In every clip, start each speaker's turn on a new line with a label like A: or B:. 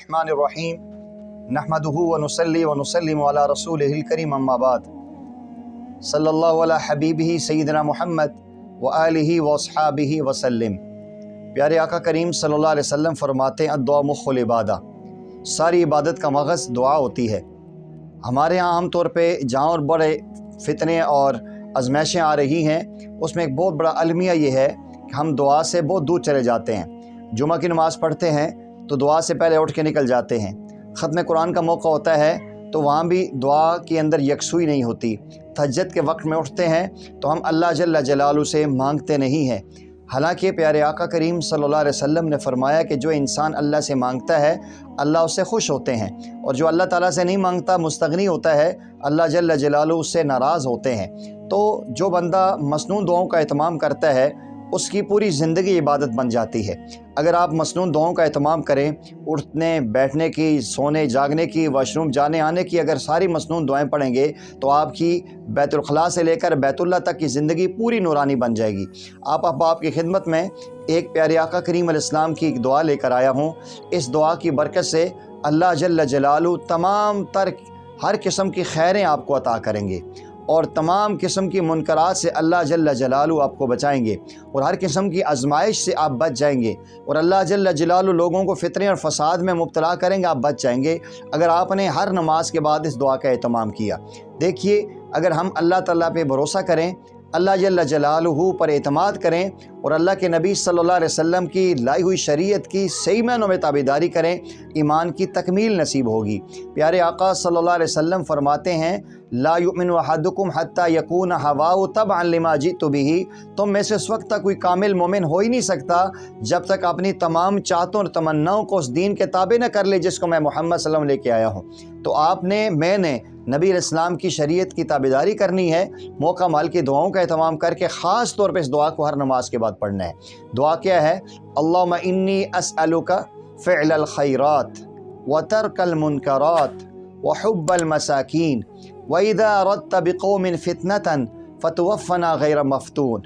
A: बिस्मिल्लाहिर्रहमानिर्रहीम नहमदुहु व नुसल्ली व नुसल्लिमु अला रसूलिहिल करीम अम्मा बाद सल्लल्लाहु अला हबीबिही सय्यिदना मुहम्मद व आलिही व अस्हाबिही वसल्लम। प्यारे आका करीम सल्लल्लाहु अलैहि वसल्लम फरमाते हैं अद्दुआ मुख्खुल इबादा, सारी इबादत का मग़ज़ दुआ होती है। हमारे यहाँ आम तौर पे जहाँ और बड़े फितने और आजमाइशें आ रही हैं उसमें एक बहुत बड़ा अलमिया ये है कि हम दुआ से बहुत दूर चले जाते हैं। जुमा की नमाज़ पढ़ते हैं तो दुआ से पहले उठ के निकल जाते हैं। ख़त्म कुरान का मौका होता है तो वहाँ भी दुआ के अंदर यकसुई नहीं होती। तहज्जुद के वक्त में उठते हैं तो हम अल्लाह जल्ल जलालू से मांगते नहीं हैं। हालांकि प्यारे आका करीम सल्लल्लाहु अलैहि वसल्लम ने फरमाया कि जो इंसान अल्लाह से मांगता है अल्लाह उससे खुश होते हैं, और जो अल्लाह ताला से नहीं मांगता मुस्तगनी होता है अल्लाह जल्ल जलालू उससे नाराज़ होते हैं। तो जो बंदा मसनून दुआओं का एहतमाम करता है उसकी पूरी ज़िंदगी इबादत बन जाती है। अगर आप मसनून दुआओं का एहतमाम करें, उठने बैठने की, सोने जागने की, वाशरूम जाने आने की, अगर सारी मसनून दुआएं पढ़ेंगे तो आपकी बैतुल खला से लेकर बैतुल्लाह तक की ज़िंदगी पूरी नूरानी बन जाएगी। आपकी खिदमत में एक प्यारे आका करीम अलैहिस्सलाम की एक दुआ लेकर आया हूँ। इस दुआ की बरकत से अल्लाह जल्ल जलालू तमाम तर हर किस्म की खैरें आपको अता करेंगे और तमाम किस्म की मुनकरात से अल्लाह जल्ल जलालू आपको बचाएंगे और हर किस्म की आजमाइश से आप बच जाएंगे। और अल्लाह जल्ल जलालू लोगों को फितने और फसाद में मुब्तला करेंगे, आप बच जाएंगे अगर आपने हर नमाज के बाद इस दुआ का एहतमाम किया। देखिए, अगर हम अल्लाह ताला पे भरोसा करें, अल्लाह जल्ल जलालुहु पर एतमाद करें और अल्लाह के नबी सल्लल्लाहु अलैहि वसल्लम की लाई हुई शरीयत की सही मायनों में ताबेदारी करें, ईमान की तकमील नसीब होगी। प्यारे आका सल्लल्लाहु अलैहि वसल्लम फरमाते हैं ला युमिनु अहदुकुम हत्ता यकून हवाउ तबअन लिमा जितु बिही। तुम में से उस वक्त तक कोई कामिल मोमिन हो ही नहीं सकता जब तक अपनी तमाम चाहतों और तमन्नाओं को उस दीन के ताबे न कर ले जिसको मैं मोहम्मद सल्लल्लाहु अलैहि वसल्लम लेके आया हूँ। तो मैंने नबी इस्लाम की शरीयत की ताबेदारी करनी है। मौका माल की दुआओं का एहतमाम करके ख़ास तौर पे इस दुआ को हर नमाज के बाद पढ़ना है। दुआ क्या है? अल्लाहुम्मा इन्नी अस्अलुका फ़िअलल खैरात व तर्कल मुनकरात व हुब्बल मसाकीन व इज़ा अरदत बिक़ौमिन फ़ितनतन फ़तवफ़्फ़ना गैर मफ़्तून।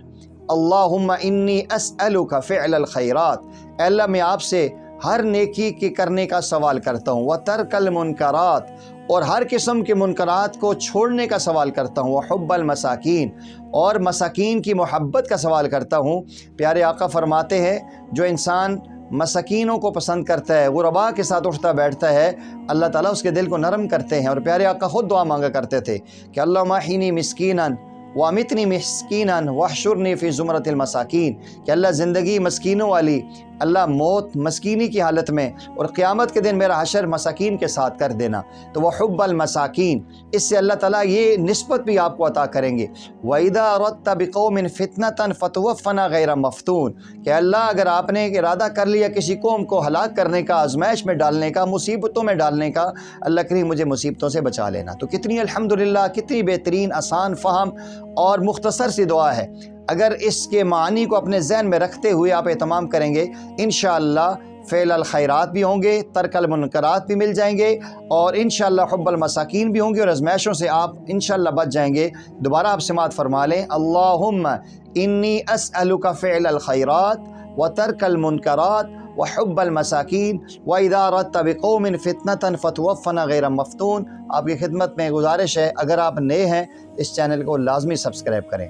A: अल्लाहुम्मा इन्नी अस्अलुका फ़िअलल खैरात। अल्लाह, मैं आपसे हर नेकी के करने का सवाल करता हूँ। व तर्कल मुनकरात, और हर किस्म के मुनकरात को छोड़ने का सवाल करता हूँ। हुब्बल मसाकीन, और मसाकीन की मोहब्बत का सवाल करता हूँ। प्यारे आका फरमाते हैं जो इंसान मसाकीनों को पसंद करता है, गुरबा के साथ उठता बैठता है, अल्लाह ताला उसके दिल को नरम करते हैं। और प्यारे आका ख़ुद दुआ मांगा करते थे कि अल्लाहुम्मा अहीनी मिस्कीनन व अमितनी मिस्कीनन वहशुरनी फ़ी ज़ुमरतिल मसाकीन, कि अल्लाह ज़िंदगी मस्कीनों वाली, अल्लाह मौत मस्कीनी की हालत में, और क़यामत के दिन मेरा हशर मसाकीन के साथ कर देना। तो वह हुब्बल मसाकीन, इससे अल्लाह ताला ये निस्बत भी आपको अता करेंगे। व इज़ा अरदत बिक़ौमिन फ़ितनतन फ़तवफ़्फ़ना गैर मफ़्तून, कि अल्लाह अगर आपने इरादा कर लिया किसी कौम को हलाक करने का, आजमाइश में डालने का, मुसीबतों में डालने का, अल्लाह करीम मुझे मुसीबतों से बचा लेना। तो कितनी अल्हम्दुलिल्लाह, कितनी बेहतरीन, आसान, फ़हम और मुख्तसर सी दुआ है। अगर इसके मानी को अपने ज़हन में रखते हुए आप एहतमाम करेंगे, इंशाअल्लाह फ़िअलल खैरात भी होंगे, तर्कल मुनकरात भी मिल जाएंगे, और इंशाअल्लाह हुब्बल मसाकीन भी होंगे, और आज़माइशों से आप इंशाअल्लाह बच जाएंगे। दोबारा आप समाअत फरमा लें, अल्लाहुम्मा इन्नी अस्अलुका फ़िअलल खैरात व तर्कल मुनकरात व हुब्बल मसाकीन व इज़ा अरदत बिक़ौमिन फ़ितनतन फ़तवफ़्फ़ना गैर मफ़्तून। आपकी खिदमत में गुजारिश है, अगर आप नए हैं इस चैनल को लाजमी सब्सक्राइब करें।